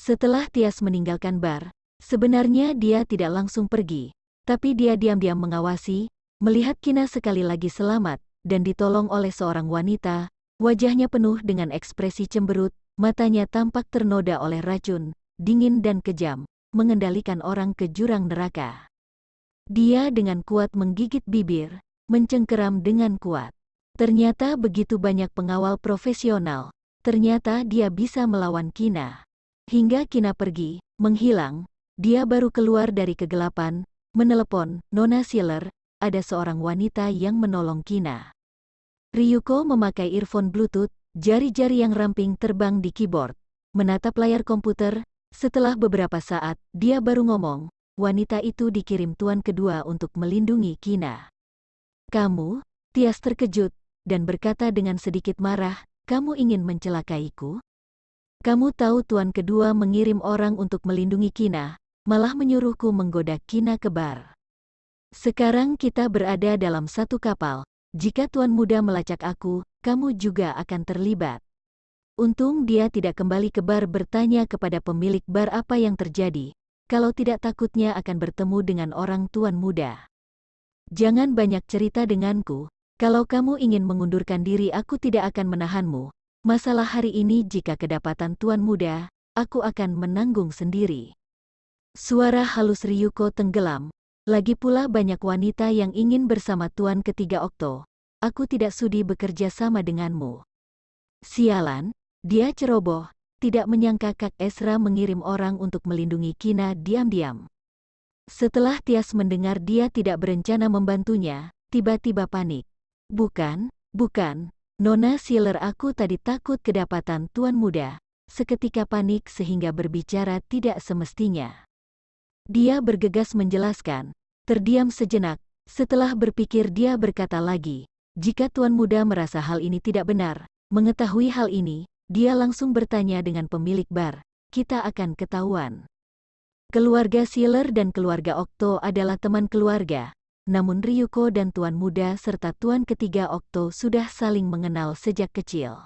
Setelah Tias meninggalkan bar, sebenarnya dia tidak langsung pergi, tapi dia diam-diam mengawasi, melihat Kina sekali lagi selamat, dan ditolong oleh seorang wanita, wajahnya penuh dengan ekspresi cemberut, matanya tampak ternoda oleh racun, dingin dan kejam, mengendalikan orang ke jurang neraka. Dia dengan kuat menggigit bibir, mencengkeram dengan kuat. Ternyata begitu banyak pengawal profesional, ternyata dia bisa melawan Kina. Hingga Kina pergi, menghilang, dia baru keluar dari kegelapan, menelepon Nona Sealer, ada seorang wanita yang menolong Kina. Ryuko memakai earphone Bluetooth, jari-jari yang ramping terbang di keyboard, menatap layar komputer. Setelah beberapa saat, dia baru ngomong, wanita itu dikirim tuan kedua untuk melindungi Kina. Kamu? Tias terkejut, dan berkata dengan sedikit marah, kamu ingin mencelakaiku? Kamu tahu tuan kedua mengirim orang untuk melindungi Kina, malah menyuruhku menggoda Kina ke bar. Sekarang kita berada dalam satu kapal, jika tuan muda melacak aku, kamu juga akan terlibat. Untung dia tidak kembali ke bar bertanya kepada pemilik bar apa yang terjadi, kalau tidak takutnya akan bertemu dengan orang tuan muda. Jangan banyak cerita denganku, kalau kamu ingin mengundurkan diri aku tidak akan menahanmu. Masalah hari ini jika kedapatan tuan muda, aku akan menanggung sendiri. Suara halus Ryuko tenggelam, lagi pula banyak wanita yang ingin bersama tuan ketiga Okto. Aku tidak sudi bekerja sama denganmu. Sialan, dia ceroboh, tidak menyangka Kak Ezra mengirim orang untuk melindungi Kina diam-diam. Setelah Tias mendengar dia tidak berencana membantunya, tiba-tiba panik. Bukan, Nona Sealer, aku tadi takut kedapatan tuan muda. Seketika panik sehingga berbicara tidak semestinya. Dia bergegas menjelaskan, terdiam sejenak, setelah berpikir dia berkata lagi, jika tuan muda merasa hal ini tidak benar, mengetahui hal ini, dia langsung bertanya dengan pemilik bar, kita akan ketahuan. Keluarga Sealer dan keluarga Okto adalah teman keluarga. Namun Ryuko dan tuan muda serta tuan ketiga Okto sudah saling mengenal sejak kecil.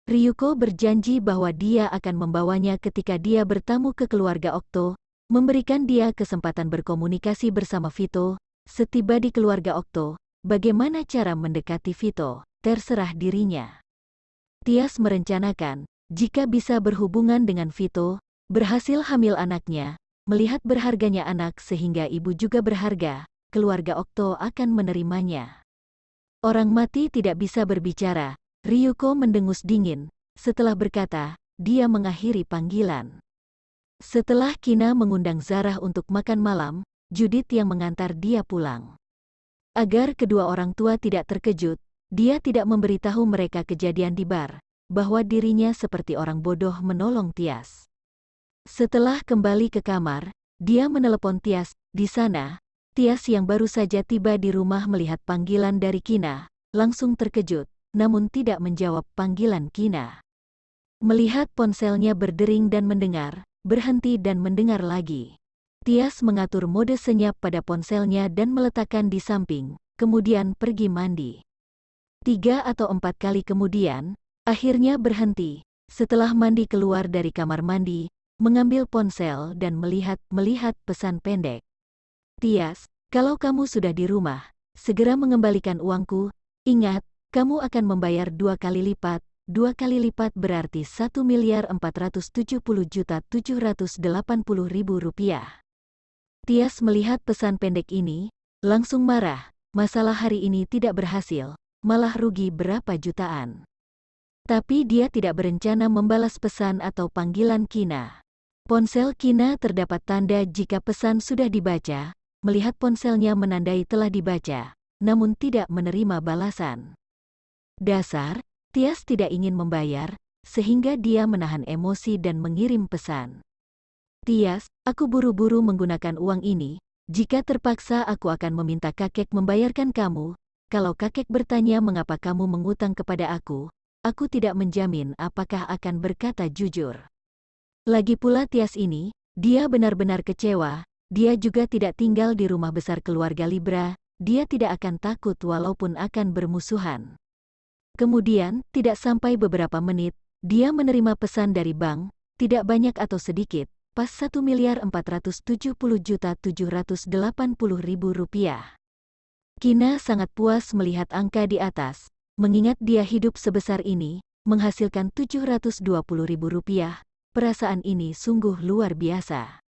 Ryuko berjanji bahwa dia akan membawanya ketika dia bertamu ke keluarga Okto, memberikan dia kesempatan berkomunikasi bersama Vito. Setiba di keluarga Okto, bagaimana cara mendekati Vito, terserah dirinya. Tias merencanakan, jika bisa berhubungan dengan Vito, berhasil hamil anaknya, melihat berharganya anak sehingga ibu juga berharga, keluarga Okto akan menerimanya. Orang mati tidak bisa berbicara, Ryuko mendengus dingin, setelah berkata, dia mengakhiri panggilan. Setelah Kina mengundang Zarah untuk makan malam, Judith yang mengantar dia pulang. Agar kedua orang tua tidak terkejut, dia tidak memberitahu mereka kejadian di bar, bahwa dirinya seperti orang bodoh menolong Tias. Setelah kembali ke kamar, dia menelepon Tias, di sana, Tias yang baru saja tiba di rumah melihat panggilan dari Kina, langsung terkejut, namun tidak menjawab panggilan Kina. Melihat ponselnya berdering dan mendengar, berhenti dan mendengar lagi. Tias mengatur mode senyap pada ponselnya dan meletakkan di samping, kemudian pergi mandi. 3 atau 4 kali kemudian, akhirnya berhenti, setelah mandi keluar dari kamar mandi, mengambil ponsel dan melihat pesan pendek. Tias, kalau kamu sudah di rumah, segera mengembalikan uangku. Ingat, kamu akan membayar 2 kali lipat. 2 kali lipat berarti Rp1.470.780.000. Tias melihat pesan pendek ini, langsung marah. Masalah hari ini tidak berhasil, malah rugi berapa jutaan. Tapi dia tidak berencana membalas pesan atau panggilan Kina. Ponsel Kina terdapat tanda jika pesan sudah dibaca. Melihat ponselnya menandai telah dibaca, namun tidak menerima balasan. Dasar, Tias tidak ingin membayar, sehingga dia menahan emosi dan mengirim pesan. Tias, aku buru-buru menggunakan uang ini, jika terpaksa aku akan meminta kakek membayarkan kamu. Kalau kakek bertanya mengapa kamu mengutang kepada aku tidak menjamin apakah akan berkata jujur. Lagi pula Tias ini, dia benar-benar kecewa. Dia juga tidak tinggal di rumah besar keluarga Libra, dia tidak akan takut walaupun akan bermusuhan. Kemudian, tidak sampai beberapa menit, dia menerima pesan dari bank, tidak banyak atau sedikit, pas 1.470.780.000 rupiah. Kina sangat puas melihat angka di atas, mengingat dia hidup sebesar ini, menghasilkan 720.000 rupiah, perasaan ini sungguh luar biasa.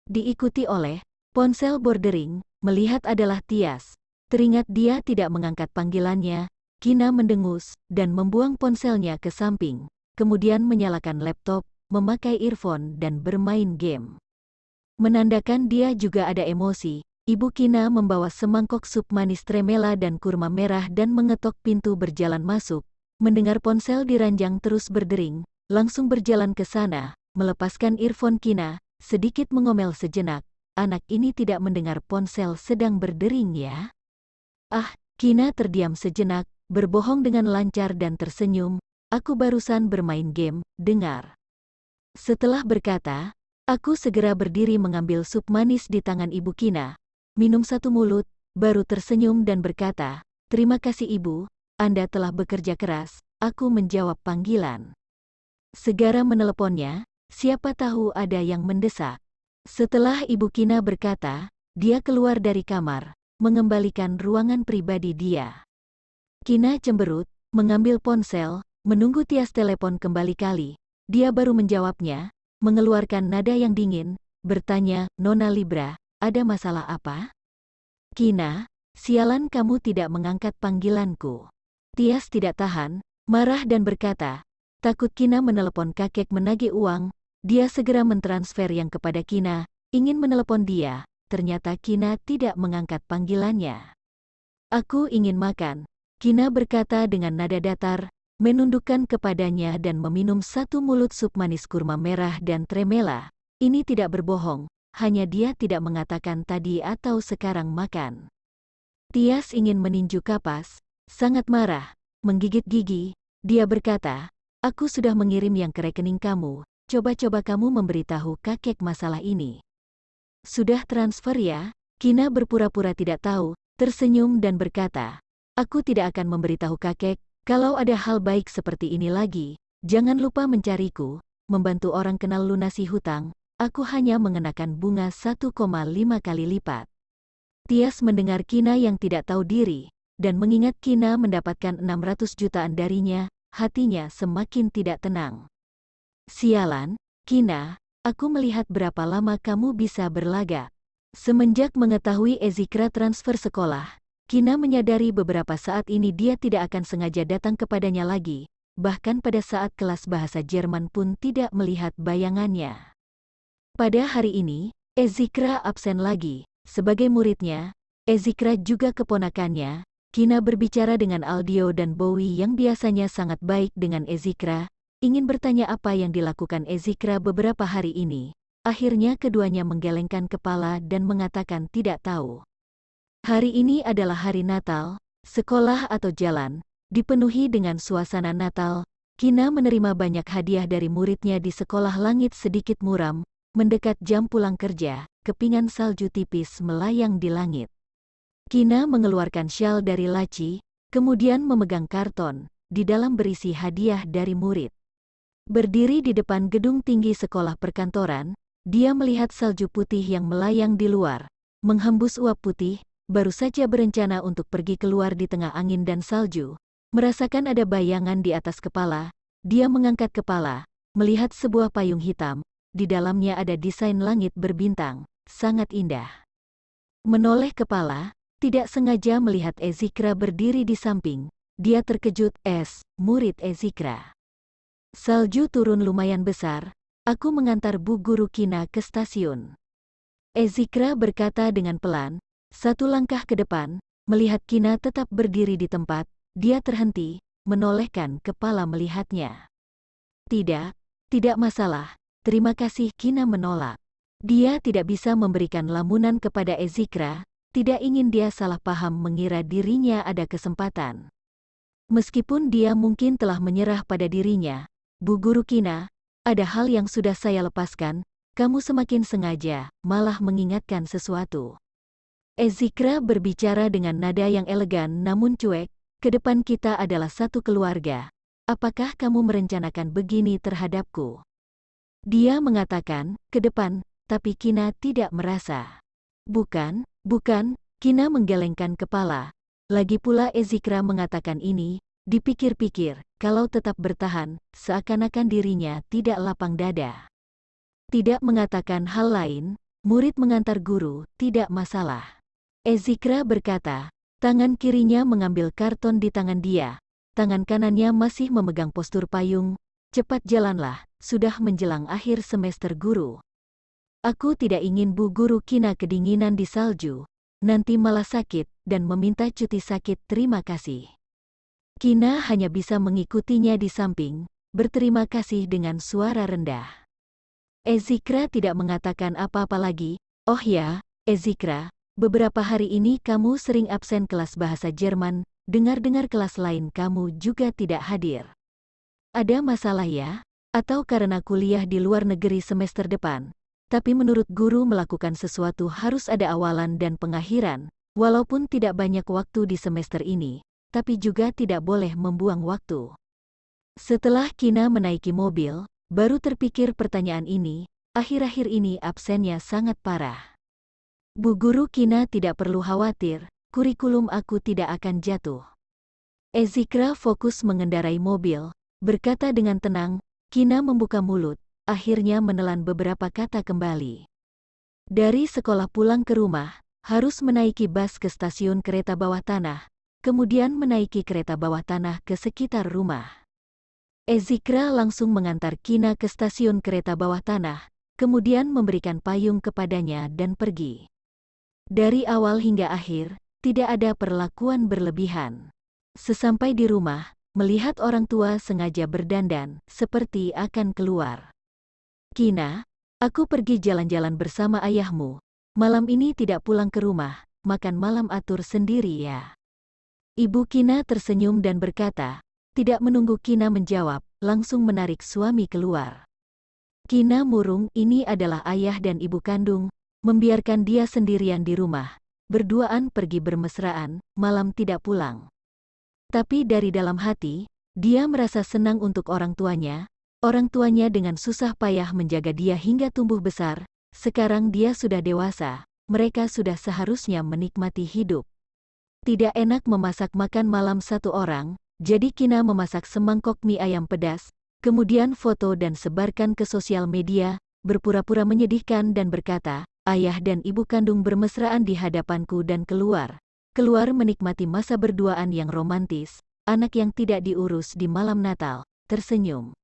Diikuti oleh ponsel bordering, melihat adalah Tias. Teringat dia tidak mengangkat panggilannya, Kina mendengus dan membuang ponselnya ke samping, kemudian menyalakan laptop, memakai earphone dan bermain game. Menandakan dia juga ada emosi, Ibu Kina membawa semangkok sup manis tremela dan kurma merah dan mengetok pintu berjalan masuk. Mendengar ponsel di ranjang terus berdering, langsung berjalan ke sana, melepaskan earphone Kina, sedikit mengomel sejenak. Anak ini tidak mendengar ponsel sedang berdering ya? Ah, Kina terdiam sejenak, berbohong dengan lancar dan tersenyum. Aku barusan bermain game, dengar. Setelah berkata, aku segera berdiri mengambil sup manis di tangan Ibu Kina. Minum satu mulut, baru tersenyum dan berkata, terima kasih Ibu, Anda telah bekerja keras, aku menjawab panggilan. Segera meneleponnya, siapa tahu ada yang mendesak. Setelah Ibu Kina berkata, dia keluar dari kamar, mengembalikan ruangan pribadi dia. Kina cemberut, mengambil ponsel, menunggu Tias telepon kembali kali, dia baru menjawabnya, mengeluarkan nada yang dingin, bertanya, Nona Libra, ada masalah apa? Kina, sialan kamu tidak mengangkat panggilanku. Tias tidak tahan, marah dan berkata, takut Kina menelepon kakek menagih uang, dia segera mentransfer yang kepada Kina, ingin menelepon dia, ternyata Kina tidak mengangkat panggilannya. Aku ingin makan, Kina berkata dengan nada datar, menundukkan kepadanya dan meminum satu mulut sup manis kurma merah dan tremela. Ini tidak berbohong. Hanya dia tidak mengatakan tadi atau sekarang makan. Tias ingin meninju kapas, sangat marah, menggigit gigi, dia berkata, aku sudah mengirim yang ke rekening kamu, coba-coba kamu memberitahu kakek masalah ini. Sudah transfer ya? Kina berpura-pura tidak tahu, tersenyum dan berkata, aku tidak akan memberitahu kakek, kalau ada hal baik seperti ini lagi, jangan lupa mencariku, membantu orang kenal lunasi hutang. Aku hanya mengenakan bunga 1,5 kali lipat. Tias mendengar Kina yang tidak tahu diri, dan mengingat Kina mendapatkan 600 jutaan darinya, hatinya semakin tidak tenang. Sialan, Kina, aku melihat berapa lama kamu bisa berlagak. Semenjak mengetahui Ezikra transfer sekolah, Kina menyadari beberapa saat ini dia tidak akan sengaja datang kepadanya lagi, bahkan pada saat kelas bahasa Jerman pun tidak melihat bayangannya. Pada hari ini, Ezikra absen lagi. Sebagai muridnya, Ezikra juga keponakannya. Kina berbicara dengan Aldio dan Bowie yang biasanya sangat baik dengan Ezikra, ingin bertanya apa yang dilakukan Ezikra beberapa hari ini. Akhirnya keduanya menggelengkan kepala dan mengatakan tidak tahu. Hari ini adalah hari Natal, sekolah atau jalan, dipenuhi dengan suasana Natal. Kina menerima banyak hadiah dari muridnya di sekolah langit sedikit muram. Mendekat jam pulang kerja, kepingan salju tipis melayang di langit. Kina mengeluarkan syal dari laci, kemudian memegang karton, di dalam berisi hadiah dari murid. Berdiri di depan gedung tinggi sekolah perkantoran, dia melihat salju putih yang melayang di luar, menghembus uap putih, baru saja berencana untuk pergi keluar di tengah angin dan salju. Merasakan ada bayangan di atas kepala, dia mengangkat kepala, melihat sebuah payung hitam. Di dalamnya ada desain langit berbintang, sangat indah. Menoleh kepala, tidak sengaja melihat Ezikra berdiri di samping. Dia terkejut, murid Ezikra. Salju turun lumayan besar, aku mengantar Bu Guru Kina ke stasiun. Ezikra berkata dengan pelan, satu langkah ke depan, melihat Kina tetap berdiri di tempat, dia terhenti, menolehkan kepala melihatnya. Tidak masalah. Terima kasih, Kina menolak. Dia tidak bisa memberikan lamunan kepada Ezikra, tidak ingin dia salah paham mengira dirinya ada kesempatan. Meskipun dia mungkin telah menyerah pada dirinya, Bu Guru Kina, ada hal yang sudah saya lepaskan, kamu semakin sengaja, malah mengingatkan sesuatu. Ezikra berbicara dengan nada yang elegan namun cuek, ke depan kita adalah satu keluarga. Apakah kamu merencanakan begini terhadapku? Dia mengatakan, ke depan, tapi Kina tidak merasa. Bukan, bukan, Kina menggelengkan kepala. Lagi pula Ezikra mengatakan ini, dipikir-pikir, kalau tetap bertahan, seakan-akan dirinya tidak lapang dada. Tidak mengatakan hal lain, murid mengantar guru, tidak masalah. Ezikra berkata, tangan kirinya mengambil karton di tangan dia, tangan kanannya masih memegang postur payung. Cepat jalanlah, sudah menjelang akhir semester guru. Aku tidak ingin Bu Guru Kina kedinginan di salju, nanti malah sakit, dan meminta cuti sakit terima kasih. Kina hanya bisa mengikutinya di samping, berterima kasih dengan suara rendah. Ezikra tidak mengatakan apa-apa lagi. Oh ya, Ezikra, beberapa hari ini kamu sering absen kelas bahasa Jerman, dengar-dengar kelas lain kamu juga tidak hadir. Ada masalah ya? Atau karena kuliah di luar negeri semester depan? Tapi menurut guru melakukan sesuatu harus ada awalan dan pengakhiran, walaupun tidak banyak waktu di semester ini, tapi juga tidak boleh membuang waktu. Setelah Kina menaiki mobil, baru terpikir pertanyaan ini, akhir-akhir ini absennya sangat parah. Bu Guru Kina tidak perlu khawatir, kurikulum aku tidak akan jatuh. Ezikra fokus mengendarai mobil, berkata dengan tenang. Kina membuka mulut, akhirnya menelan beberapa kata kembali. Dari sekolah pulang ke rumah, harus menaiki bus ke stasiun kereta bawah tanah, kemudian menaiki kereta bawah tanah ke sekitar rumah. Ezikra langsung mengantar Kina ke stasiun kereta bawah tanah, kemudian memberikan payung kepadanya dan pergi. Dari awal hingga akhir, tidak ada perlakuan berlebihan. Sesampai di rumah, melihat orang tua sengaja berdandan, seperti akan keluar. Kina, aku pergi jalan-jalan bersama ayahmu. Malam ini tidak pulang ke rumah, makan malam atur sendiri ya. Ibu Kina tersenyum dan berkata, tidak menunggu Kina menjawab, langsung menarik suami keluar. Kina murung, ini adalah ayah dan ibu kandung, membiarkan dia sendirian di rumah. Berduaan pergi bermesraan, malam tidak pulang. Tapi dari dalam hati, dia merasa senang untuk orang tuanya dengan susah payah menjaga dia hingga tumbuh besar, sekarang dia sudah dewasa, mereka sudah seharusnya menikmati hidup. Tidak enak memasak makan malam satu orang, jadi Kina memasak semangkok mie ayam pedas, kemudian foto dan sebarkan ke sosial media, berpura-pura menyedihkan dan berkata, ayah dan ibu kandung bermesraan di hadapanku dan keluar menikmati masa berduaan yang romantis, anak yang tidak diurus di malam Natal, tersenyum.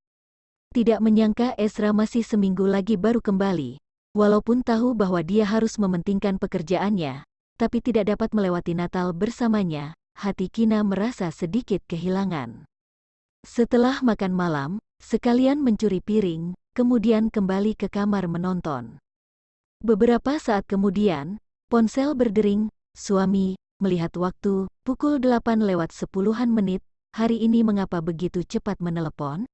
Tidak menyangka Ezra masih seminggu lagi baru kembali, walaupun tahu bahwa dia harus mementingkan pekerjaannya, tapi tidak dapat melewati Natal bersamanya, hati Kina merasa sedikit kehilangan. Setelah makan malam, sekalian mencuri piring, kemudian kembali ke kamar menonton. Beberapa saat kemudian, ponsel berdering, suami, melihat waktu, pukul 8:10, hari ini mengapa begitu cepat menelepon?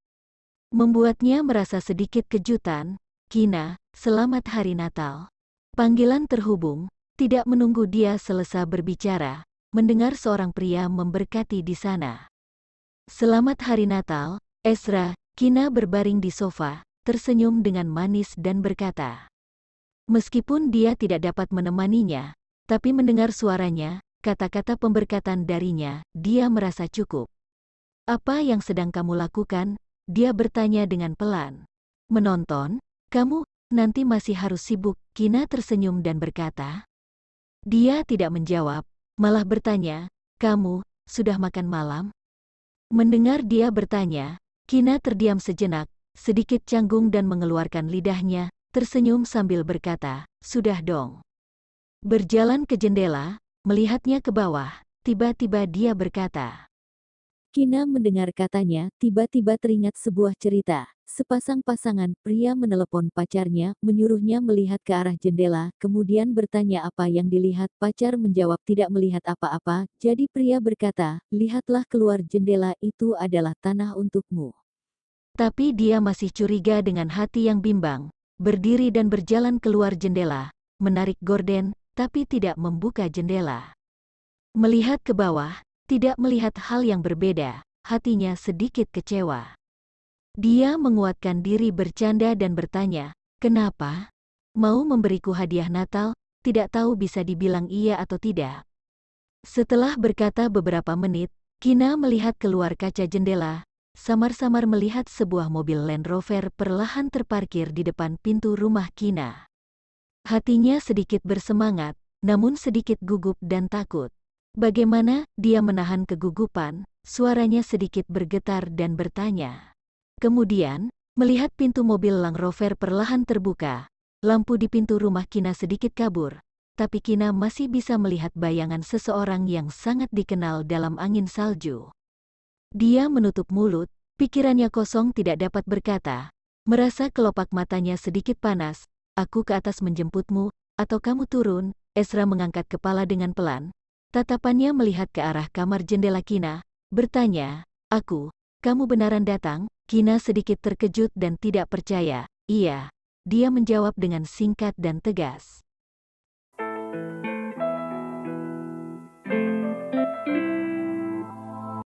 Membuatnya merasa sedikit kejutan. Kina, selamat hari Natal. Panggilan terhubung, tidak menunggu dia selesai berbicara, mendengar seorang pria memberkati di sana. Selamat hari Natal, Ezra. Kina berbaring di sofa, tersenyum dengan manis dan berkata. Meskipun dia tidak dapat menemaninya, tapi mendengar suaranya, kata-kata pemberkatan darinya, dia merasa cukup. Apa yang sedang kamu lakukan? Dia bertanya dengan pelan. Menonton? Kamu, nanti masih harus sibuk, Kina tersenyum dan berkata. Dia tidak menjawab, malah bertanya, kamu, sudah makan malam? Mendengar dia bertanya, Kina terdiam sejenak, sedikit canggung dan mengeluarkan lidahnya, tersenyum sambil berkata, sudah dong. Berjalan ke jendela, melihatnya ke bawah, tiba-tiba dia berkata. Kina mendengar katanya, tiba-tiba teringat sebuah cerita. Sepasang pasangan pria menelepon pacarnya, menyuruhnya melihat ke arah jendela, kemudian bertanya apa yang dilihat. Pacar menjawab tidak melihat apa-apa, jadi pria berkata, lihatlah keluar jendela, itu adalah tanah untukmu. Tapi dia masih curiga dengan hati yang bimbang, berdiri dan berjalan keluar jendela, menarik gorden, tapi tidak membuka jendela. Melihat ke bawah, tidak melihat hal yang berbeda, hatinya sedikit kecewa. Dia menguatkan diri bercanda dan bertanya, "Kenapa? Mau memberiku hadiah Natal? Tidak tahu bisa dibilang iya atau tidak." Setelah berkata beberapa menit, Kina melihat keluar kaca jendela, samar-samar melihat sebuah mobil Land Rover perlahan terparkir di depan pintu rumah Kina. Hatinya sedikit bersemangat, namun sedikit gugup dan takut. Bagaimana dia menahan kegugupan, suaranya sedikit bergetar dan bertanya. Kemudian, melihat pintu mobil Land Rover perlahan terbuka, lampu di pintu rumah Kina sedikit kabur, tapi Kina masih bisa melihat bayangan seseorang yang sangat dikenal dalam angin salju. Dia menutup mulut, pikirannya kosong tidak dapat berkata. Merasa kelopak matanya sedikit panas, "Aku ke atas menjemputmu, atau kamu turun?" Ezra mengangkat kepala dengan pelan. Tatapannya melihat ke arah kamar jendela Kina, bertanya, "Aku, kamu benaran datang?" Kina sedikit terkejut dan tidak percaya. "Iya," dia menjawab dengan singkat dan tegas.